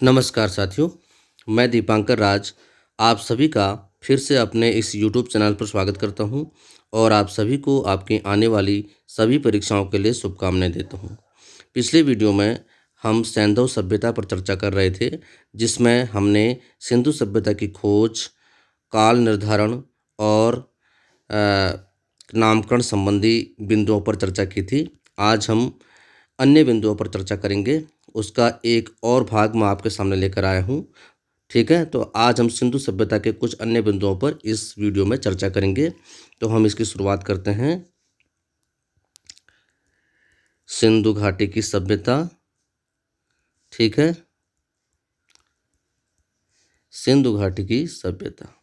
नमस्कार साथियों, मैं दीपांकर राज आप सभी का फिर से अपने इस यूट्यूब चैनल पर स्वागत करता हूं और आप सभी को आपकी आने वाली सभी परीक्षाओं के लिए शुभकामनाएं देता हूं। पिछले वीडियो में हम सैंधव सभ्यता पर चर्चा कर रहे थे, जिसमें हमने सिंधु सभ्यता की खोज, काल निर्धारण और नामकरण संबंधी बिंदुओं पर चर्चा की थी। आज हम अन्य बिंदुओं पर चर्चा करेंगे। उसका एक और भाग मैं आपके सामने लेकर आया हूँ। ठीक है, तो आज हम सिंधु सभ्यता के कुछ अन्य बिंदुओं पर इस वीडियो में चर्चा करेंगे। तो हम इसकी शुरुआत करते हैं। सिंधु घाटी की सभ्यता। ठीक है, सिंधु घाटी की सभ्यता।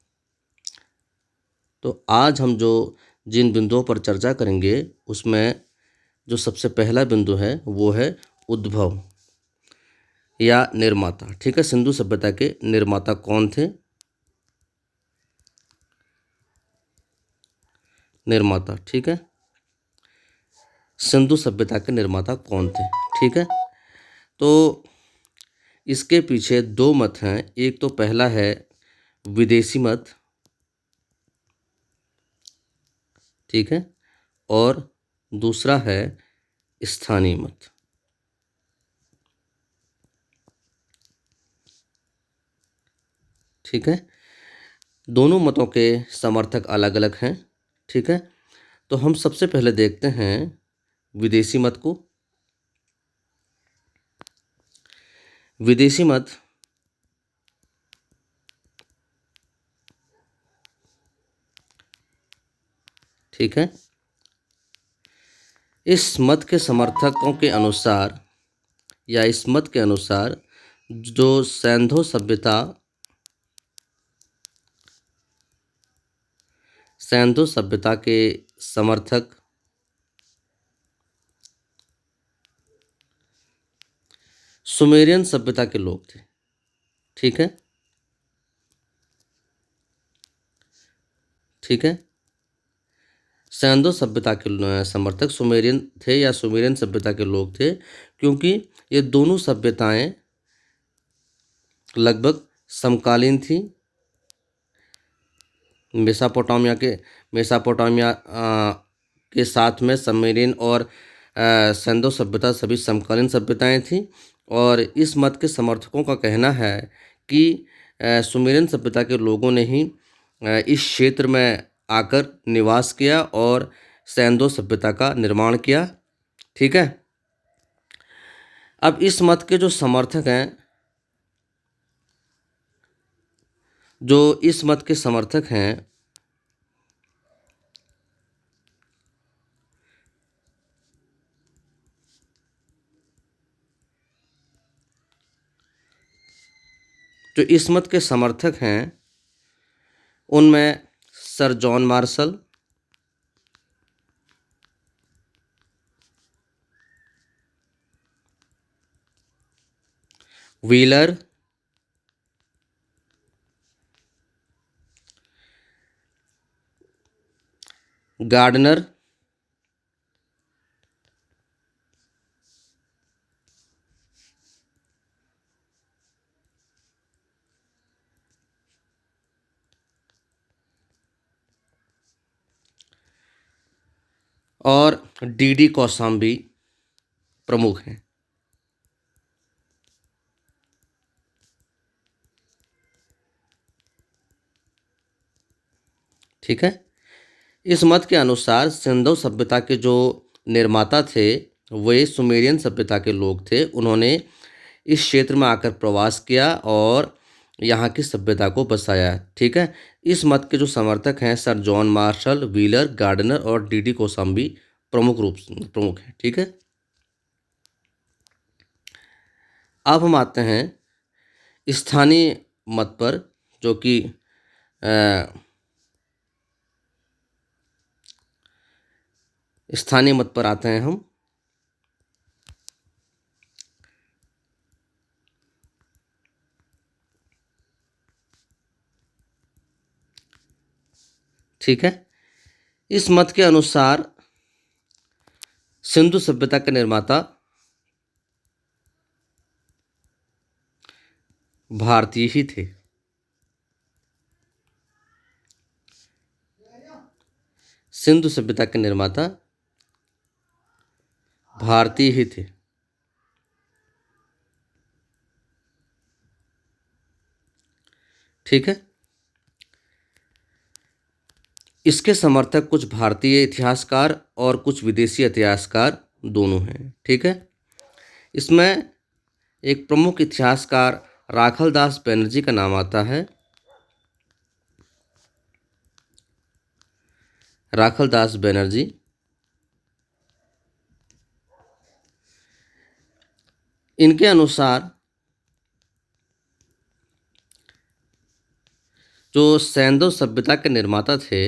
तो आज हम जो जिन बिंदुओं पर चर्चा करेंगे उसमें जो सबसे पहला बिंदु है वो है उद्भव या निर्माता। ठीक है, सिंधु सभ्यता के निर्माता कौन थे? निर्माता, ठीक है, सिंधु सभ्यता के निर्माता कौन थे? ठीक है, तो इसके पीछे दो मत हैं। एक तो पहला है विदेशी मत, ठीक है, और दूसरा है स्थानीय मत। ठीक है, दोनों मतों के समर्थक अलग अलग हैं। ठीक है, तो हम सबसे पहले देखते हैं विदेशी मत को। विदेशी मत ठीक है, इस मत के समर्थकों के अनुसार या इस मत के अनुसार जो सैंधव सभ्यता के समर्थक सुमेरियन सभ्यता के लोग थे। ठीक है, ठीक है, सैंधव सभ्यता के समर्थक सुमेरियन थे या सुमेरियन सभ्यता के लोग थे, क्योंकि ये दोनों सभ्यताएं लगभग समकालीन थी। मेसापोटामिया के साथ में सुमेरियन और सैंधव सभ्यता सभी समकालीन सभ्यताएं थीं। और इस मत के समर्थकों का कहना है कि सुमेरियन सभ्यता के लोगों ने ही इस क्षेत्र में आकर निवास किया और सैंधव सभ्यता का निर्माण किया। ठीक है, अब इस मत के जो समर्थक हैं, जो इस मत के समर्थक हैं, जो इस मत के समर्थक हैं उनमें Sir John Marshall, Wheeler, Gardner, और डीडी कौशाम्बी प्रमुख हैं। ठीक है, इस मत के अनुसार सिंधु सभ्यता के जो निर्माता थे वे सुमेरियन सभ्यता के लोग थे। उन्होंने इस क्षेत्र में आकर प्रवास किया और यहाँ की सभ्यता को बसाया। ठीक है, इस मत के जो समर्थक हैं Sir John Marshall, Wheeler, Gardner और डीडी कौशाम्बी प्रमुख हैं। ठीक है, अब हम आते हैं स्थानीय मत पर, जो कि स्थानीय मत पर आते हैं हम। ठीक है, इस मत के अनुसार सिंधु सभ्यता के निर्माता भारतीय ही थे। सिंधु सभ्यता के निर्माता भारतीय ही थे। ठीक है। इसके समर्थक कुछ भारतीय इतिहासकार और कुछ विदेशी इतिहासकार दोनों हैं। ठीक है। इसमें एक प्रमुख इतिहासकार राखलदास बनर्जी का नाम आता है। राखलदास बनर्जी। इनके अनुसार जो सैंधव सभ्यता के निर्माता थे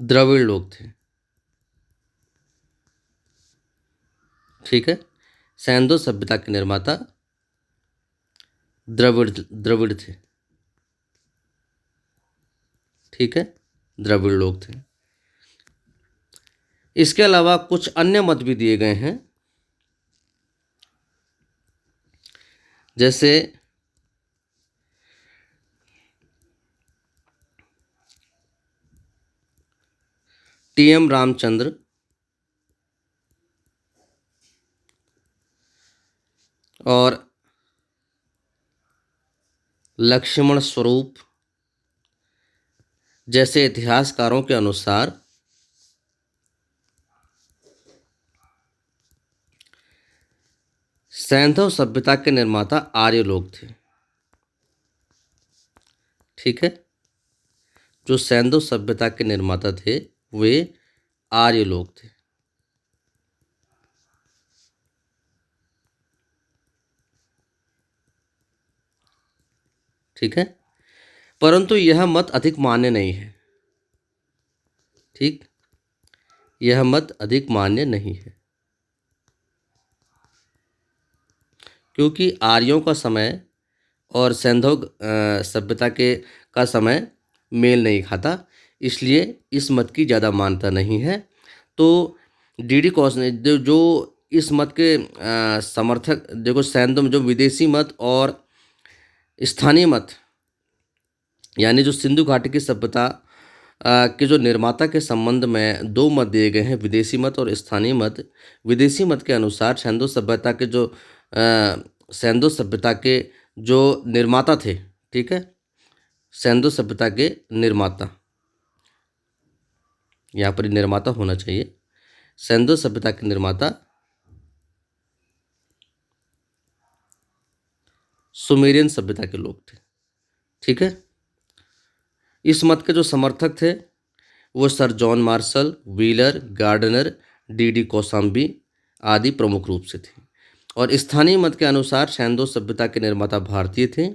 द्रविड़ लोग थे। ठीक है। सैंधव सभ्यता के निर्माता द्रविड़ द्रविड़ थे। ठीक है। द्रविड़ लोग थे। इसके अलावा कुछ अन्य मत भी दिए गए हैं, जैसे टी.एम. रामचंद्र और लक्ष्मण स्वरूप जैसे इतिहासकारों के अनुसार सैंधव सभ्यता के निर्माता आर्य लोग थे। ठीक है। जो सैंधव सभ्यता के निर्माता थे वे आर्य लोग थे। ठीक है। परंतु यह मत अधिक मान्य नहीं है। ठीक। यह मत अधिक मान्य नहीं है, क्योंकि आर्यों का समय और सैंधव सभ्यता के का समय मेल नहीं खाता, इसलिए इस मत की ज़्यादा मान्यता नहीं है। तो डी.डी. कौश ने जो इस मत के समर्थक, देखो सैंधव में जो विदेशी मत और स्थानीय मत, यानी जो सिंधु घाटी की सभ्यता के जो निर्माता के संबंध में दो मत दिए गए हैं, विदेशी मत और स्थानीय मत। विदेशी मत के अनुसार सैंधव सभ्यता के जो निर्माता थे, ठीक है, सैंधव सभ्यता के निर्माता, यहाँ पर निर्माता होना चाहिए, सैंधव सभ्यता के निर्माता सुमेरियन सभ्यता के लोग थे। ठीक है। इस मत के जो समर्थक थे वो Sir John Marshall, Wheeler, Gardner, D D. Kosambi आदि प्रमुख रूप से थे। और स्थानीय मत के अनुसार सैंधव सभ्यता के निर्माता भारतीय थे।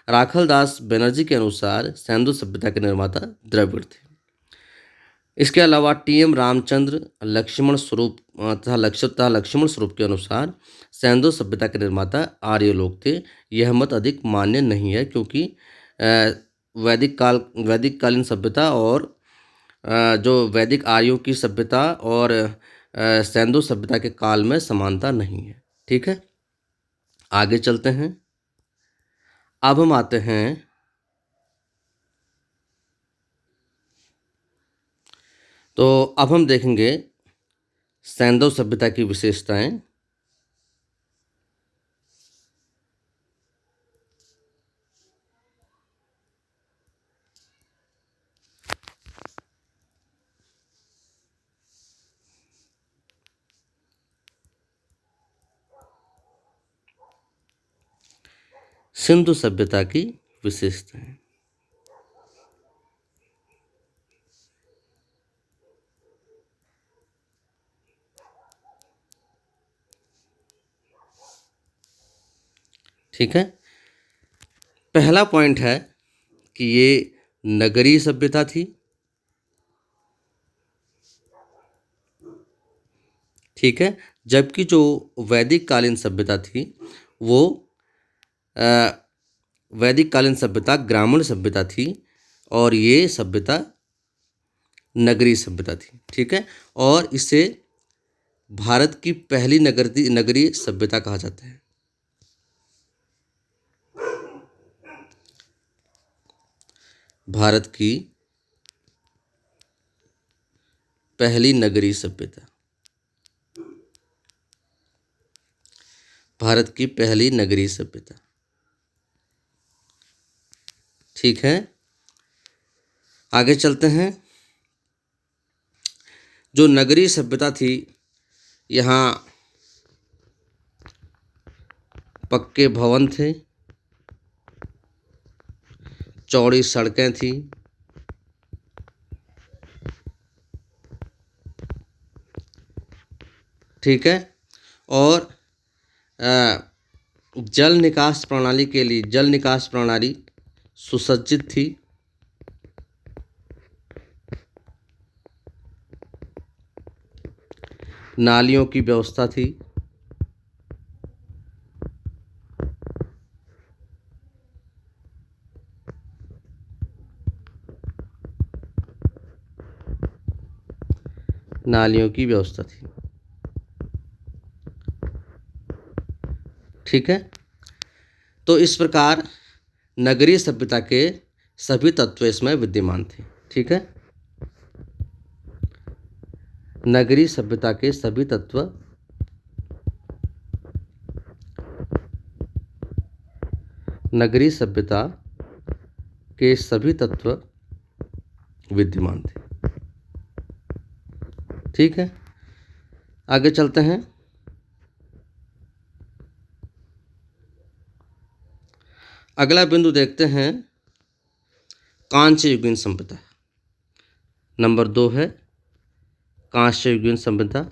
राखलदास बनर्जी के अनुसार सैंधव सभ्यता के निर्माता द्रविड़ थे। इसके अलावा टी.एम. रामचंद्र, लक्ष्मण स्वरूप तथा लक्ष्मण स्वरूप के अनुसार सैंधव सभ्यता के निर्माता आर्य लोग थे। यह मत अधिक मान्य नहीं है, क्योंकि वैदिक कालीन सभ्यता और जो वैदिक आर्यों की सभ्यता और सैंधव सभ्यता के काल में समानता नहीं है। ठीक है। आगे चलते हैं। अब हम आते हैं तो अब हम देखेंगे सैंधव सभ्यता की विशेषताएं। सिंधु सभ्यता की विशेषताएं। ठीक है। पहला पॉइंट है कि ये नगरीय सभ्यता थी। ठीक है। जबकि जो वैदिक कालीन सभ्यता थी वो वैदिक कालीन सभ्यता ग्रामीण सभ्यता थी, और ये सभ्यता नगरीय सभ्यता थी। ठीक है, और इसे भारत की पहली नगरीय सभ्यता कहा जाता है। भारत की पहली नगरीय सभ्यता, भारत की पहली नगरीय सभ्यता। ठीक है, आगे चलते हैं। जो नगरीय सभ्यता थी, यहाँ पक्के भवन थे, चौड़ी सड़कें थी, ठीक है, और जल निकास प्रणाली के लिए जल निकास प्रणाली सुसज्जित थी। नालियों की व्यवस्था थी। नालियों की व्यवस्था थी। ठीक है, तो इस प्रकार नगरीय सभ्यता के सभी तत्व इसमें विद्यमान थे। ठीक है, नगरीय सभ्यता के सभी तत्व नगरीय सभ्यता के सभी तत्व विद्यमान थे। ठीक है, आगे चलते हैं। अगला बिंदु देखते हैं, कांस्य युगीन सभ्यता। नंबर 2 है कांस्य युगीन सभ्यता।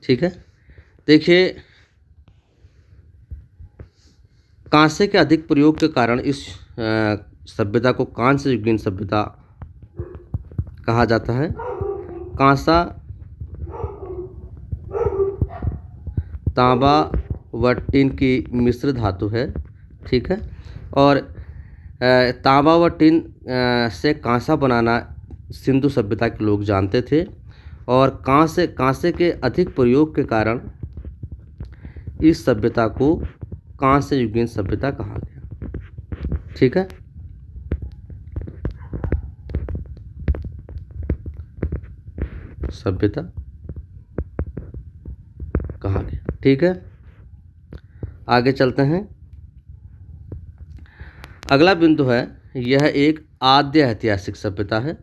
ठीक है, देखिए, कांसे के अधिक प्रयोग के कारण इस सभ्यता को कांस्य युगीन सभ्यता कहा जाता है। कांसा तांबा व टिन की मिश्र धातु है। ठीक है, और तांबा व टिन से कांसा बनाना सिंधु सभ्यता के लोग जानते थे, और कांसे के अधिक प्रयोग के कारण इस सभ्यता को कांस्य युगीन सभ्यता कहा गया। ठीक है, सभ्यता कहा गया। ठीक है, आगे चलते हैं। अगला बिंदु है, यह एक आद्य ऐतिहासिक सभ्यता है।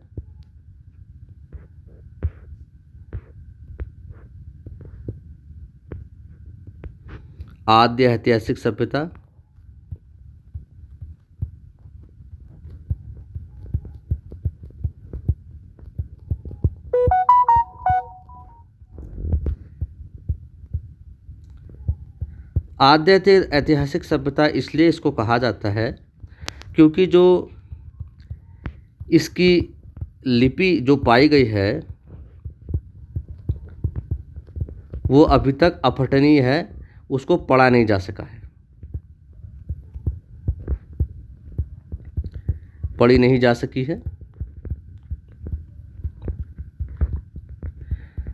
आद्य ऐतिहासिक सभ्यता। आद्य ऐतिहासिक सभ्यता इसलिए इसको कहा जाता है क्योंकि जो इसकी लिपि जो पाई गई है वो अभी तक अपठनीय है, उसको पढ़ा नहीं जा सका है, पढ़ी नहीं जा सकी है।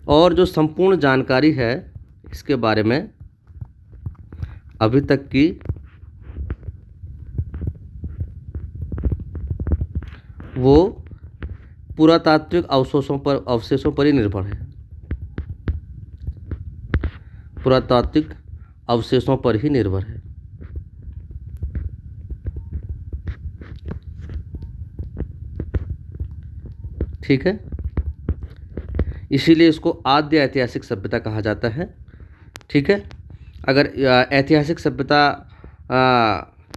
और जो संपूर्ण जानकारी है इसके बारे में अभी तक की वो पुरातात्विक अवशेषों पर ही निर्भर है। पुरातात्विक अवशेषों पर ही निर्भर है। ठीक है, इसीलिए इसको आद्य ऐतिहासिक सभ्यता कहा जाता है। ठीक है, अगर ऐतिहासिक सभ्यता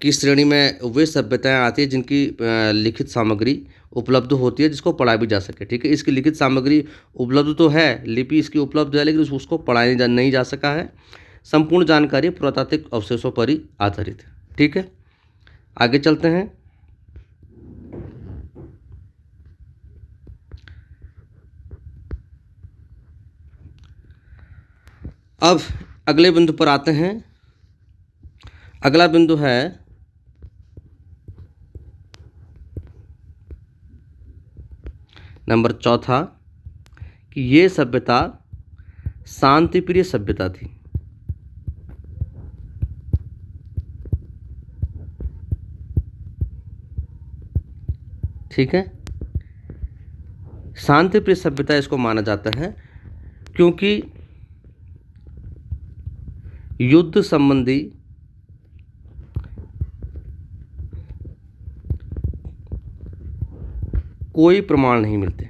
की श्रेणी में वे सभ्यताएं आती है जिनकी लिखित सामग्री उपलब्ध होती है, जिसको पढ़ा भी जा सके। ठीक है, इसकी लिखित सामग्री उपलब्ध तो है, लिपि इसकी उपलब्ध है, लेकिन उसको पढ़ाया नहीं जा सका है। संपूर्ण जानकारी पुरातात्विक अवशेषों पर ही आधारित है। ठीक है, आगे चलते हैं। अब अगले बिंदु पर आते हैं। अगला बिंदु है नंबर चौथा कि ये सभ्यता शांतिप्रिय सभ्यता थी। ठीक है, शांतिप्रिय सभ्यता इसको माना जाता है क्योंकि युद्ध संबंधी कोई प्रमाण नहीं मिलते।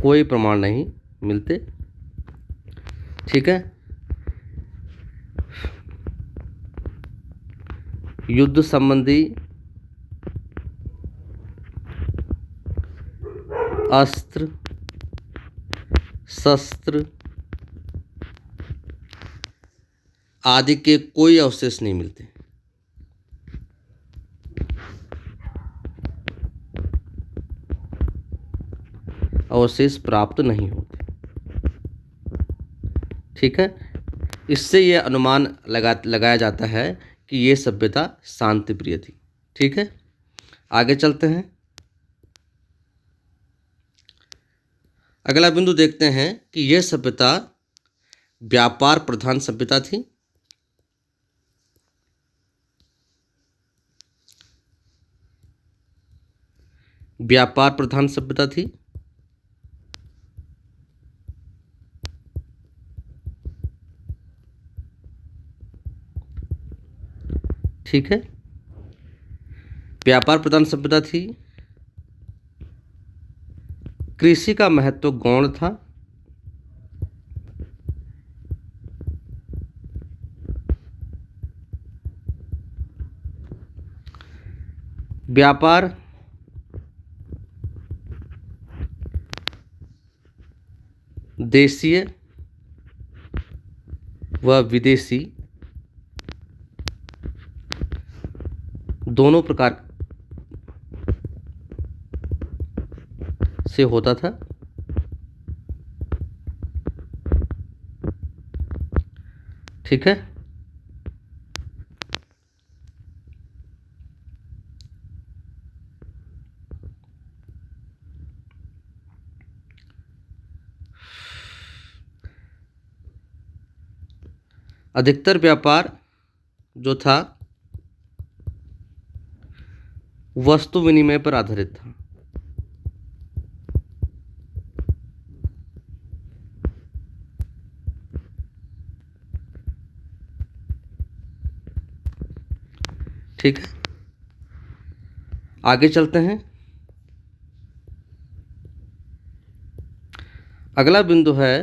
कोई प्रमाण नहीं मिलते। ठीक है, युद्ध संबंधी अस्त्र शस्त्र आदि के कोई अवशेष नहीं मिलते। अवशेष प्राप्त नहीं होते। ठीक है, इससे यह अनुमान लगाया जाता है कि ये सभ्यता शांतिप्रिय थी। ठीक है, आगे चलते हैं। अगला बिंदु देखते हैं कि यह सभ्यता व्यापार प्रधान सभ्यता थी। व्यापार प्रधान सभ्यता थी। ठीक है, व्यापार प्रधान सभ्यता थी। कृषि का महत्व गौण था। व्यापार देशीय व विदेशी दोनों प्रकार से होता था। ठीक है, अधिकतर व्यापार जो था वस्तु विनिमय पर आधारित था। ठीक है, आगे चलते हैं। अगला बिंदु है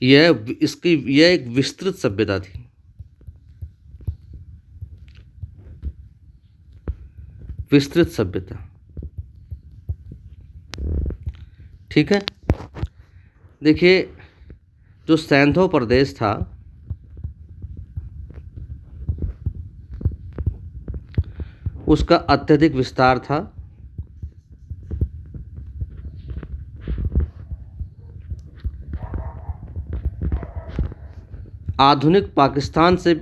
यह एक विस्तृत सभ्यता थी। विस्तृत सभ्यता। ठीक है, देखिए जो सैंधव प्रदेश था उसका अत्यधिक विस्तार था। आधुनिक पाकिस्तान से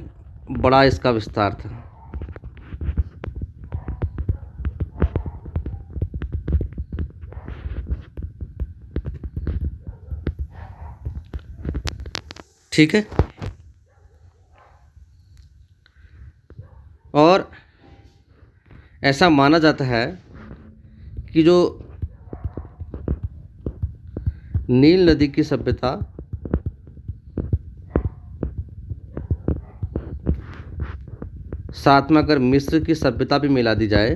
बड़ा इसका विस्तार था। ठीक है, और ऐसा माना जाता है कि जो नील नदी की सभ्यता साथ में अगर मिस्र की सभ्यता भी मिला दी जाए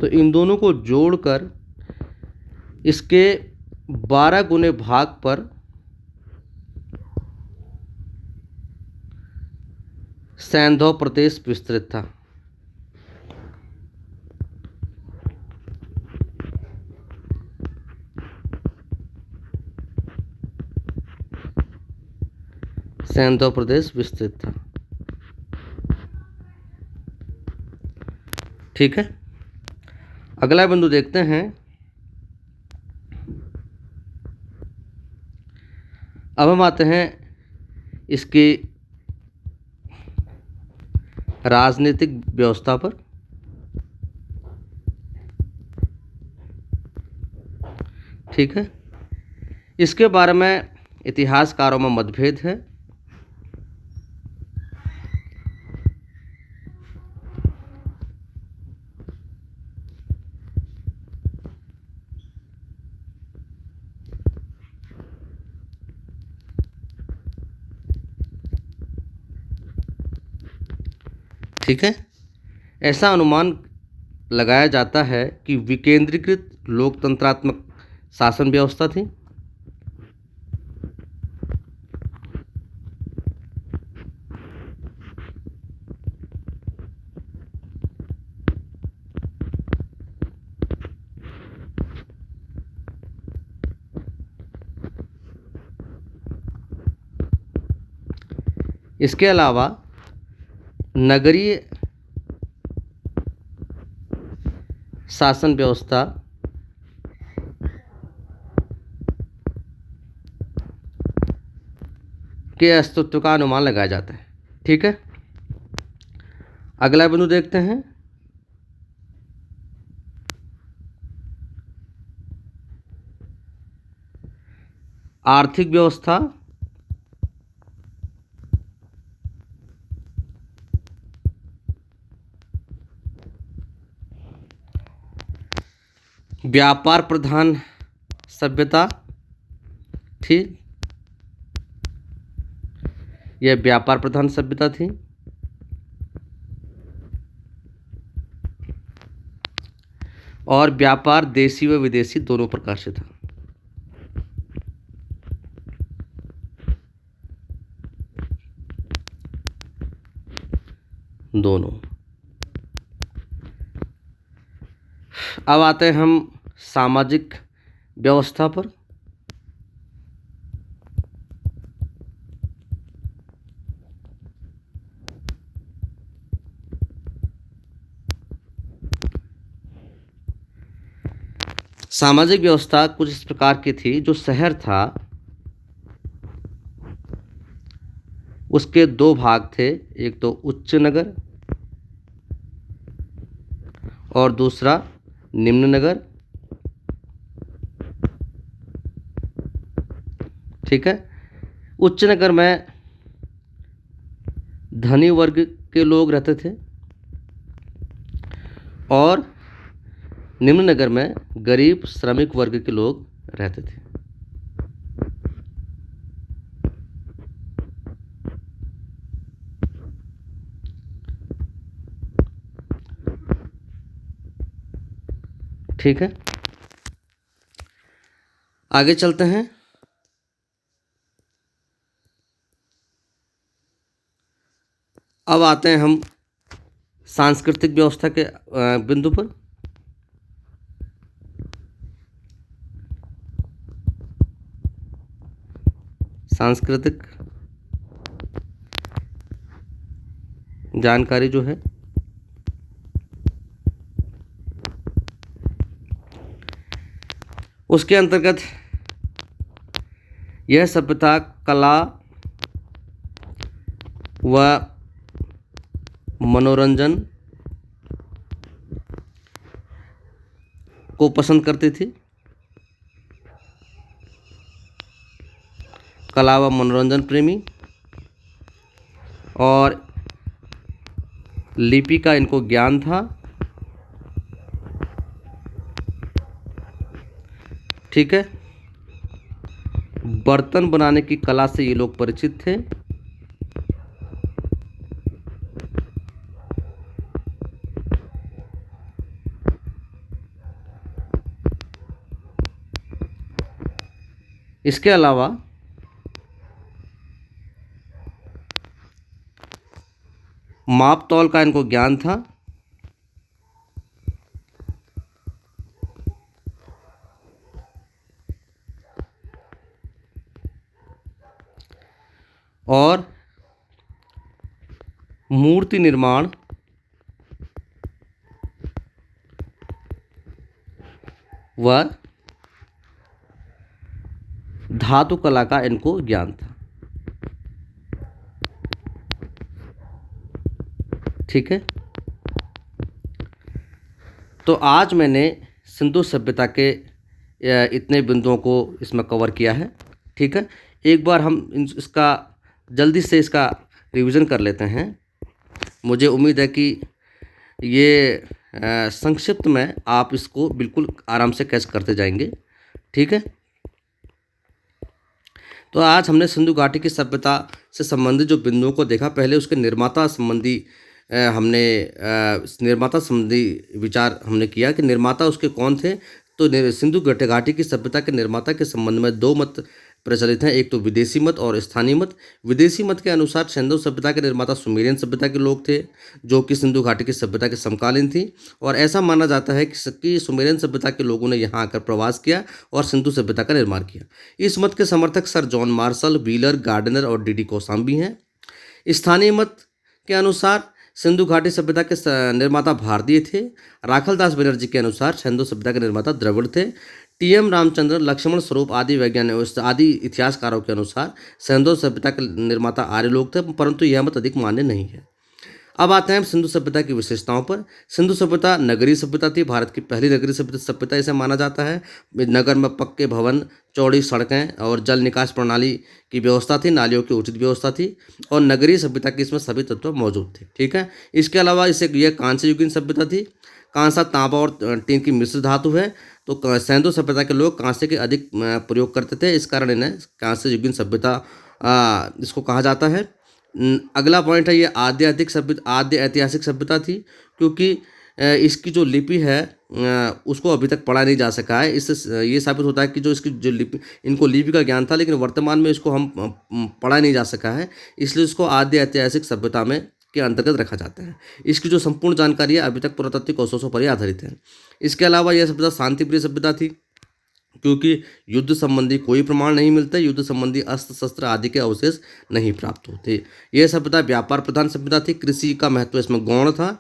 तो इन दोनों को जोड़कर इसके 12 गुने भाग पर सैंधव प्रदेश विस्तृत था। सेंधौ प्रदेश विस्तृत था। ठीक है, अगला बिंदु देखते हैं। अब हम आते हैं इसकी राजनीतिक व्यवस्था पर। ठीक है, इसके बारे में इतिहासकारों में मतभेद है। ठीक है, ऐसा अनुमान लगाया जाता है कि विकेंद्रीकृत लोकतंत्रात्मक शासन व्यवस्था थी। इसके अलावा नगरीय शासन व्यवस्था के अस्तित्व का अनुमान लगाया जाता है। ठीक है, अगला बिंदु देखते हैं। आर्थिक व्यवस्था व्यापार प्रधान सभ्यता थी। यह व्यापार प्रधान सभ्यता थी। और व्यापार देशी व विदेशी दोनों प्रकार से था। दोनों। अब आते हैं हम सामाजिक व्यवस्था पर। सामाजिक व्यवस्था कुछ इस प्रकार की थी। जो शहर था उसके दो भाग थे, एक तो उच्च नगर और दूसरा निम्न नगर। ठीक है, उच्च नगर में धनी वर्ग के लोग रहते थे और निम्न नगर में गरीब श्रमिक वर्ग के लोग रहते थे। ठीक है, आगे चलते हैं। अब आते हैं हम सांस्कृतिक व्यवस्था के बिंदु पर। सांस्कृतिक जानकारी जो है उसके अंतर्गत यह सभ्यता कला व मनोरंजन को पसंद करती थी। कला व मनोरंजन प्रेमी, और लिपि का इनको ज्ञान था। ठीक है, बर्तन बनाने की कला से ये लोग परिचित थे। इसके अलावा माप तौल का इनको ज्ञान था। और मूर्ति निर्माण व धातु कला का इनको ज्ञान था। ठीक है, तो आज मैंने सिंधु सभ्यता के इतने बिंदुओं को इसमें कवर किया है। ठीक है, एक बार हम इसका जल्दी से इसका रिवीजन कर लेते हैं। मुझे उम्मीद है कि ये संक्षिप्त में आप इसको बिल्कुल आराम से कैच करते जाएंगे। ठीक है, तो आज हमने सिंधु घाटी की सभ्यता से संबंधित जो बिंदुओं को देखा, पहले उसके निर्माता संबंधी निर्माता संबंधी विचार हमने किया कि निर्माता उसके कौन थे। तो सिंधु घाटी की सभ्यता के निर्माता के संबंध में दो मत प्रचलित हैं, एक तो विदेशी मत और स्थानीय मत। विदेशी मत के अनुसार सिंधु सभ्यता के निर्माता सुमेरियन सभ्यता के लोग थे, जो कि सिंधु घाटी की सभ्यता के समकालीन थी, और ऐसा माना जाता है कि सुमेरियन सभ्यता के लोगों ने यहाँ आकर प्रवास किया और सिंधु सभ्यता का निर्माण किया। इस मत के समर्थक Sir John Marshall, Wheeler, Gardner और डी कौशाम्बी हैं। स्थानीय मत के अनुसार सिंधु घाटी सभ्यता के निर्माता भारतीय थे। राखलदास बनर्जी के अनुसार सिंधु सभ्यता के निर्माता द्रविड़ थे। टी.एम. रामचंद्रन, लक्ष्मण स्वरूप आदि वैज्ञानिक आदि इतिहासकारों के अनुसार सिंधु सभ्यता के निर्माता आर्य लोग थे, परंतु यह मत अधिक मान्य नहीं है। अब आते हैं सिंधु सभ्यता की विशेषताओं पर। सिंधु सभ्यता नगरीय सभ्यता थी, भारत की पहली नगरीय सभ्यता इसे माना जाता है। नगर में पक्के भवन, चौड़ी सड़कें और जल निकास प्रणाली की व्यवस्था थी, नालियों की उचित व्यवस्था थी, और नगरीय सभ्यता के इसमें सभी तत्व मौजूद थे। ठीक है, इसके अलावा इसे यह कांस्य युगीन सभ्यता थी। कांसा, तांबा और टीन की मिश्र धातु है, तो सिंधु सभ्यता के लोग कांसे के अधिक प्रयोग करते थे, इस कारण इन्हें कांस्य युगीन सभ्यता इसको कहा जाता है। अगला पॉइंट है, ये आद्य ऐतिहासिक सभ्यता थी, क्योंकि इसकी जो लिपि है उसको अभी तक पढ़ा नहीं जा सका है। इससे ये साबित होता है कि जो इसकी जो लिपि, इनको लिपि का ज्ञान था, लेकिन वर्तमान में इसको हम पढ़ा नहीं जा सका है, इसलिए इसको आद्य ऐतिहासिक सभ्यता में के अंतर्गत रखा जाता है। इसकी जो संपूर्ण जानकारी है अभी तक पुरातात्विक अवशेषों पर ही आधारित है। इसके अलावा यह सभ्यता शांतिप्रिय सभ्यता थी, क्योंकि युद्ध संबंधी कोई प्रमाण नहीं मिलते, युद्ध संबंधी अस्त्र शस्त्र आदि के अवशेष नहीं प्राप्त होते। यह सभ्यता व्यापार प्रधान सभ्यता थी। कृषि का महत्व इसमें गौण था।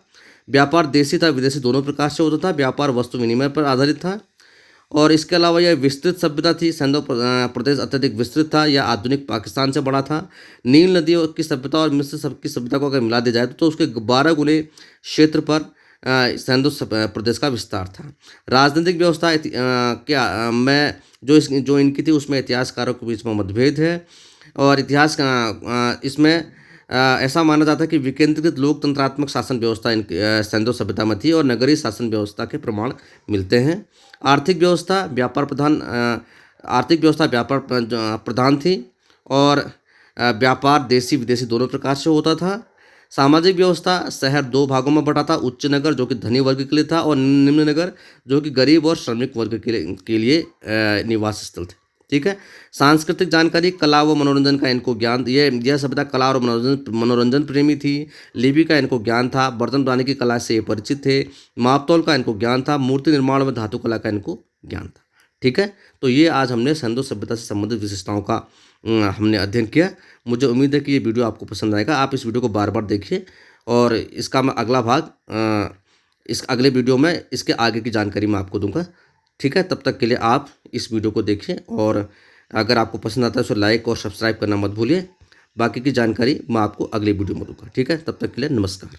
व्यापार देशी था विदेशी दोनों प्रकार से होता था। व्यापार वस्तु विनिमय पर आधारित था। और इसके अलावा यह विस्तृत सभ्यता थी। सिंधु प्रदेश अत्यधिक विस्तृत था, यह आधुनिक पाकिस्तान से बड़ा था। नील नदी की सभ्यता और मिस्र की सभ्यता को अगर मिला दिया जाए तो उसके 12 गुने क्षेत्र पर सिंधु प्रदेश का विस्तार था। राजनीतिक व्यवस्था में जो इनकी थी उसमें इतिहासकारों के बीच में मतभेद है, और इतिहास इसमें ऐसा माना जाता है कि विकेंद्रीकृत लोकतंत्रात्मक शासन व्यवस्था सिंधु सभ्यता में थी, और नगरीय शासन व्यवस्था के प्रमाण मिलते हैं। आर्थिक व्यवस्था व्यापार प्रधान थी, और व्यापार देशी विदेशी दोनों प्रकार से होता था। सामाजिक व्यवस्था, शहर 2 भागों में बटा था, उच्च नगर जो कि धनी वर्ग के लिए था, और निम्न नगर जो कि गरीब और श्रमिक वर्ग के लिए निवास स्थल थे। ठीक है, सांस्कृतिक जानकारी, कला व मनोरंजन का इनको ज्ञान, यह सभ्यता कला और मनोरंजन प्रेमी थी। लिपि का इनको ज्ञान था। बर्तन बनाने की कला से ये परिचित थे। मापतौल का इनको ज्ञान था। मूर्ति निर्माण में धातु कला का इनको ज्ञान था। ठीक है, तो ये आज हमने सिंधु सभ्यता से संबंधित विशेषताओं का हमने अध्ययन किया। मुझे उम्मीद है कि ये वीडियो आपको पसंद आएगा। आप इस वीडियो को बार बार देखिए, और इसका मैं अगला भाग इस अगले वीडियो में इसके आगे की जानकारी मैं आपको दूंगा। ठीक है, तब तक के लिए आप इस वीडियो को देखिए, और अगर आपको पसंद आता है तो लाइक और सब्सक्राइब करना मत भूलिए। बाकी की जानकारी मैं आपको अगले वीडियो में दूंगा। ठीक है, तब तक के लिए नमस्कार।